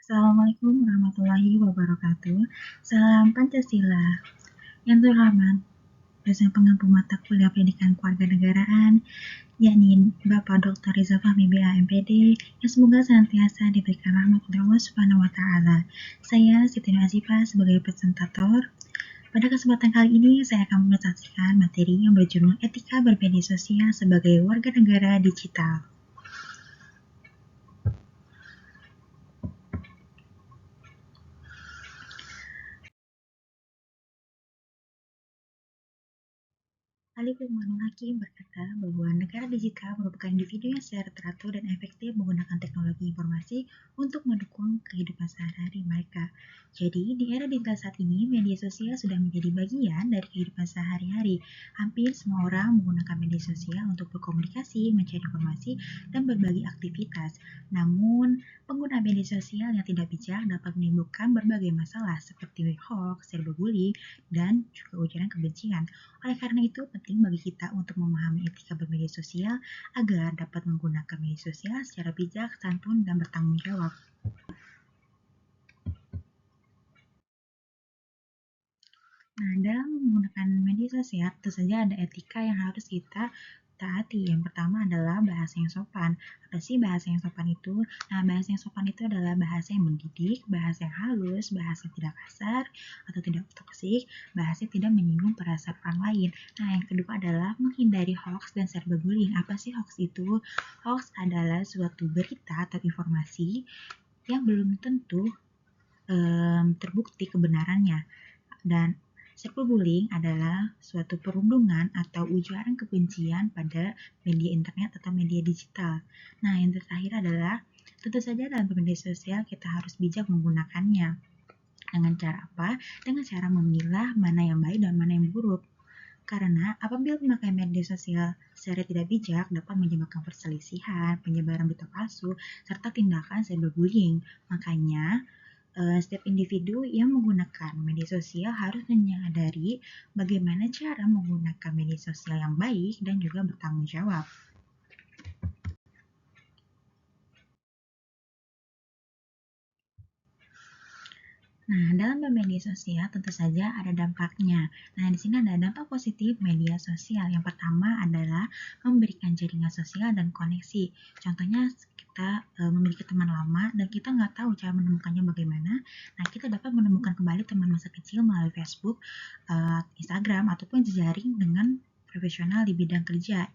Assalamualaikum warahmatullahi wabarakatuh. Salam Pancasila. Yang terhormat dosen pengampu mata kuliah pendidikan kewarganegaraan, yakni Bapak Dr. Riza Fahmi BA MPD, yang semoga senantiasa diberikan rahmat oleh Allah Subhanahu wa Ta'ala. Saya Siti Nur Azifah sebagai presentator. Pada kesempatan kali ini, saya akan mempresentasikan materi yang berjudul Etika Bermedia Sosial sebagai Warga Negara Digital. Ali Firmanul Hakim berkata bahwa negara digital merupakan individu yang secara teratur dan efektif menggunakan teknologi informasi untuk mendukung kehidupan sehari-hari mereka. Jadi, di era digital saat ini, media sosial sudah menjadi bagian dari kehidupan sehari-hari. Hampir semua orang menggunakan media sosial untuk berkomunikasi, mencari informasi, dan berbagi aktivitas. Namun, penggunaan media sosial yang tidak bijak dapat menimbulkan berbagai masalah seperti hoax, cyberbullying, dan juga ujaran kebencian. Oleh karena itu, penting bagi kita untuk memahami etika bermedia sosial agar dapat menggunakan media sosial secara bijak, santun, dan bertanggung jawab. Nah, dalam menggunakan media sosial, tentu saja ada etika yang harus kita taati. Yang pertama adalah bahasa yang sopan. Apa sih bahasa yang sopan itu? Nah, bahasa yang sopan itu adalah bahasa yang mendidik, bahasa yang halus, bahasa yang tidak kasar atau tidak toksik, bahasa yang tidak menyinggung perasaan orang lain. Nah, yang kedua adalah menghindari hoax dan cyberbullying. Apa sih hoax itu? Hoax adalah suatu berita atau informasi yang belum tentu terbukti kebenarannya. Dan cyberbullying adalah suatu perundungan atau ujaran kebencian pada media internet atau media digital. Nah, yang terakhir adalah tentu saja dalam media sosial kita harus bijak menggunakannya. Dengan cara apa? Dengan cara memilah mana yang baik dan mana yang buruk. Karena apabila memakai media sosial secara tidak bijak dapat menyebabkan perselisihan, penyebaran berita palsu, serta tindakan cyberbullying. Makanya, setiap individu yang menggunakan media sosial harus menyadari bagaimana cara menggunakan media sosial yang baik dan juga bertanggung jawab. Nah, dalam bermedia sosial tentu saja ada dampaknya. Nah, di sini ada dampak positif media sosial. Yang pertama adalah memberikan jaringan sosial dan koneksi. Contohnya kita memiliki teman lama dan kita nggak tahu cara menemukannya bagaimana. Nah, kita dapat menemukan kembali teman masa kecil melalui Facebook, Instagram, ataupun jejaring dengan profesional di bidang kerja.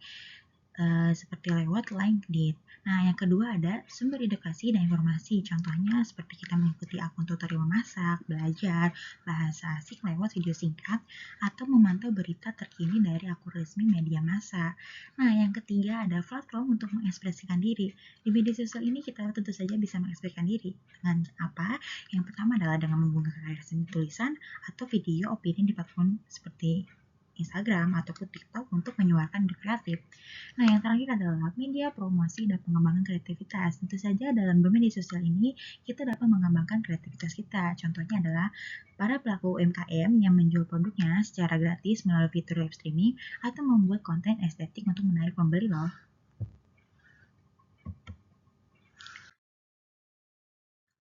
Seperti lewat LinkedIn. Nah, yang kedua ada sumber edukasi dan informasi. Contohnya seperti kita mengikuti akun tutorial memasak, belajar, bahasa asing lewat video singkat, atau memantau berita terkini dari akun resmi media massa. Nah, yang ketiga ada platform untuk mengekspresikan diri. Di media sosial ini kita tentu saja bisa mengekspresikan diri. Dengan apa? Yang pertama adalah dengan menggunakan karya seni tulisan atau video opini di platform seperti Instagram ataupun TikTok untuk menyuarakan ide kreatif. Nah, yang terakhir adalah media promosi dan pengembangan kreativitas. Tentu saja dalam bermedia sosial ini kita dapat mengembangkan kreativitas kita. Contohnya adalah para pelaku UMKM yang menjual produknya secara gratis melalui fitur live streaming atau membuat konten estetik untuk menarik pembeli loh.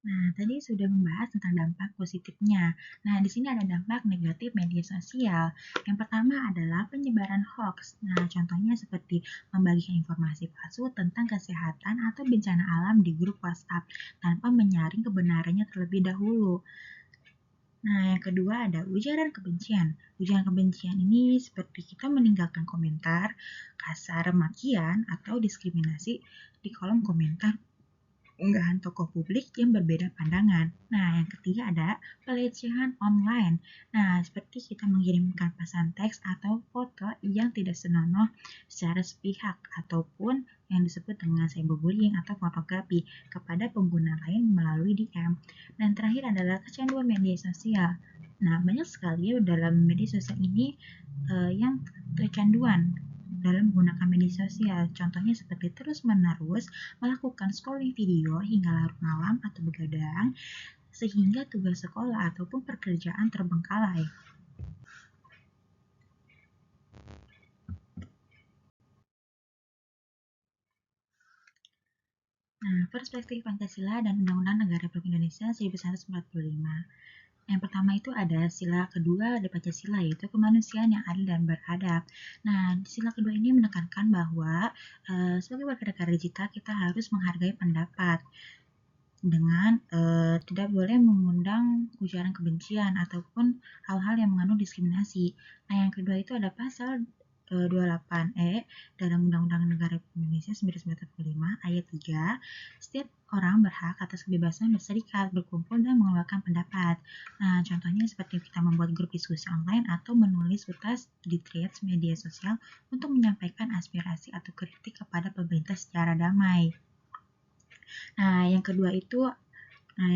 Nah, tadi sudah membahas tentang dampak positifnya. Nah, di sini ada dampak negatif media sosial. Yang pertama adalah penyebaran hoax. Nah, contohnya seperti membagikan informasi palsu tentang kesehatan atau bencana alam di grup WhatsApp tanpa menyaring kebenarannya terlebih dahulu. Nah, yang kedua ada ujaran kebencian. Ujaran kebencian ini seperti kita meninggalkan komentar, kasar, makian, atau diskriminasi di kolom komentar unggahan tokoh publik yang berbeda pandangan. Nah, yang ketiga ada pelecehan online. Nah, seperti kita mengirimkan pesan teks atau foto yang tidak senonoh secara sepihak ataupun yang disebut dengan cyberbullying atau pornografi kepada pengguna lain melalui DM. Dan terakhir adalah kecanduan media sosial. Nah, banyak sekali dalam media sosial ini yang kecanduan dalam menggunakan media sosial. Contohnya seperti terus-menerus melakukan scrolling video hingga larut malam atau begadang, sehingga tugas sekolah ataupun pekerjaan terbengkalai. Nah, perspektif Pancasila dan Undang-Undang Negara Republik Indonesia 1945. Yang pertama itu ada sila kedua ada Pancasila, yaitu kemanusiaan yang adil dan beradab. Nah, sila kedua ini menekankan bahwa sebagai warga negara digital kita harus menghargai pendapat dengan tidak boleh mengundang ujaran kebencian ataupun hal-hal yang mengandung diskriminasi. Nah, yang kedua itu ada pasal 28E dalam Undang-Undang Negara Republik Indonesia 1945 ayat 3, setiap orang berhak atas kebebasan berserikat, berkumpul, dan mengeluarkan pendapat. Nah, contohnya seperti kita membuat grup diskusi online atau menulis utas di threads media sosial untuk menyampaikan aspirasi atau kritik kepada pemerintah secara damai. Nah, yang kedua itu, nah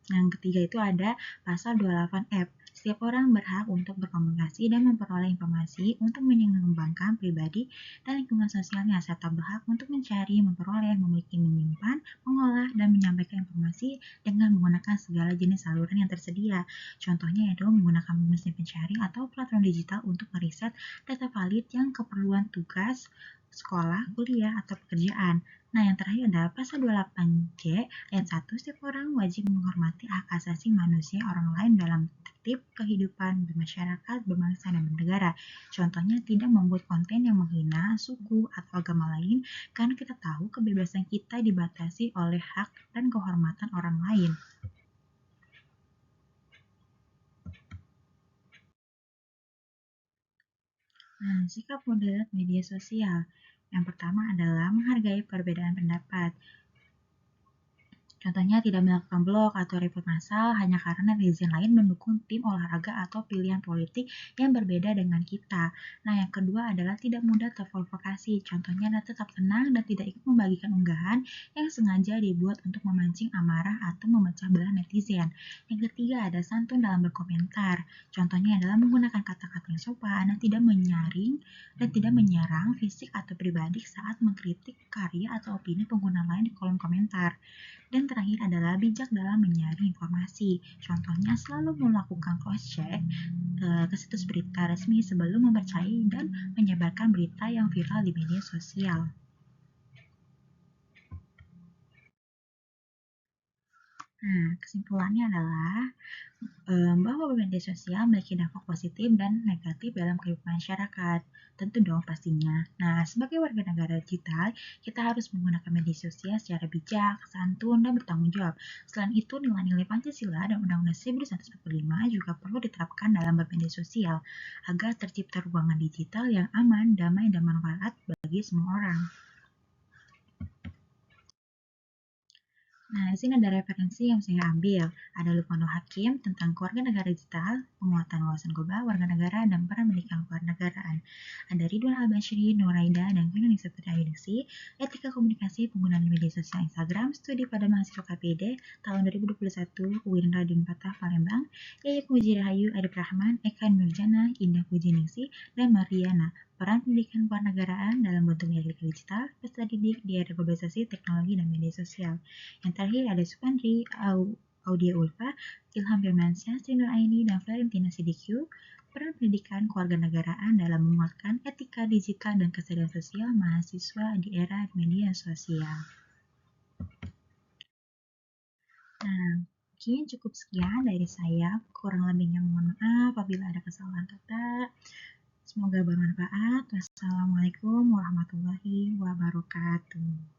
yang ketiga itu ada pasal 28F. Setiap orang berhak untuk berkomunikasi dan memperoleh informasi untuk mengembangkan pribadi dan lingkungan sosialnya, serta berhak untuk mencari, memperoleh, memiliki, menyimpan, mengolah, dan menyampaikan informasi dengan menggunakan segala jenis saluran yang tersedia. Contohnya yaitu menggunakan mesin pencari atau platform digital untuk meriset data valid yang keperluan tugas, sekolah, kuliah, atau pekerjaan. Nah, yang terakhir adalah pasal 28J ayat 1, setiap orang wajib menghormati hak asasi manusia orang lain dalam tertib kehidupan bermasyarakat, berbangsa, dan bernegara. Contohnya tidak membuat konten yang menghina suku atau agama lain, karena kita tahu kebebasan kita dibatasi oleh hak dan kehormatan orang lain. Nah, sikap moderat media sosial. Yang pertama adalah menghargai perbedaan pendapat. Contohnya tidak melakukan blog atau report massal hanya karena netizen lain mendukung tim olahraga atau pilihan politik yang berbeda dengan kita. Nah, yang kedua adalah tidak mudah terprovokasi. Contohnya adalah tetap tenang dan tidak ikut membagikan unggahan yang sengaja dibuat untuk memancing amarah atau memecah belah netizen. Yang ketiga ada santun dalam berkomentar. Contohnya adalah menggunakan kata-kata yang sopan dan tidak menyaring dan tidak menyerang fisik atau pribadi saat mengkritik karya atau opini pengguna lain di kolom komentar. Dan terakhir adalah bijak dalam menyaring informasi. Contohnya selalu melakukan cross-check ke situs berita resmi sebelum mempercayai dan menyebarkan berita yang viral di media sosial. Nah, kesimpulannya adalah bahwa media sosial memiliki dampak positif dan negatif dalam kehidupan masyarakat. Tentu dong pastinya. Nah, sebagai warga negara digital, kita harus menggunakan media sosial secara bijak, santun, dan bertanggung jawab. Selain itu, nilai-nilai Pancasila dan Undang-Undang 1945 juga perlu diterapkan dalam bermedia sosial agar tercipta ruangan digital yang aman, damai, dan bermanfaat bagi semua orang. Nah, di sini ada referensi yang saya ambil. Ada Lukmanul Hakim tentang keluarga negara digital, penguatan wawasan global, warga negara, dan peran pendidikan kewarganegaraan. Ada Ridwan Al-Bashiri, Nuraida, dan Indonesia Ayuningsi, etika komunikasi penggunaan media sosial Instagram, studi pada mahasiswa KPD tahun 2021, UIN Radin Patah, Palembang, Yaya Puji Rahayu, Adib Rahman, Eka Nurjana, Indah Pujiningsi, dan Mariana. Peran pendidikan kewarganegaraan dalam bentuk media digital, peserta didik di era globalisasi teknologi dan media sosial. Yang terakhir ada Supandri, Audia Ulfa, Ilham Firmansyah, Sri Nur Aini, dan Valentina Sidikyu. Peran pendidikan kewarganegaraan dalam menguatkan etika digital dan kesadaran sosial mahasiswa di era media sosial. Nah, mungkin cukup sekian dari saya. Kurang lebihnya mohon maaf apabila ada kesalahan kata. Semoga bermanfaat. Wassalamualaikum warahmatullahi wabarakatuh.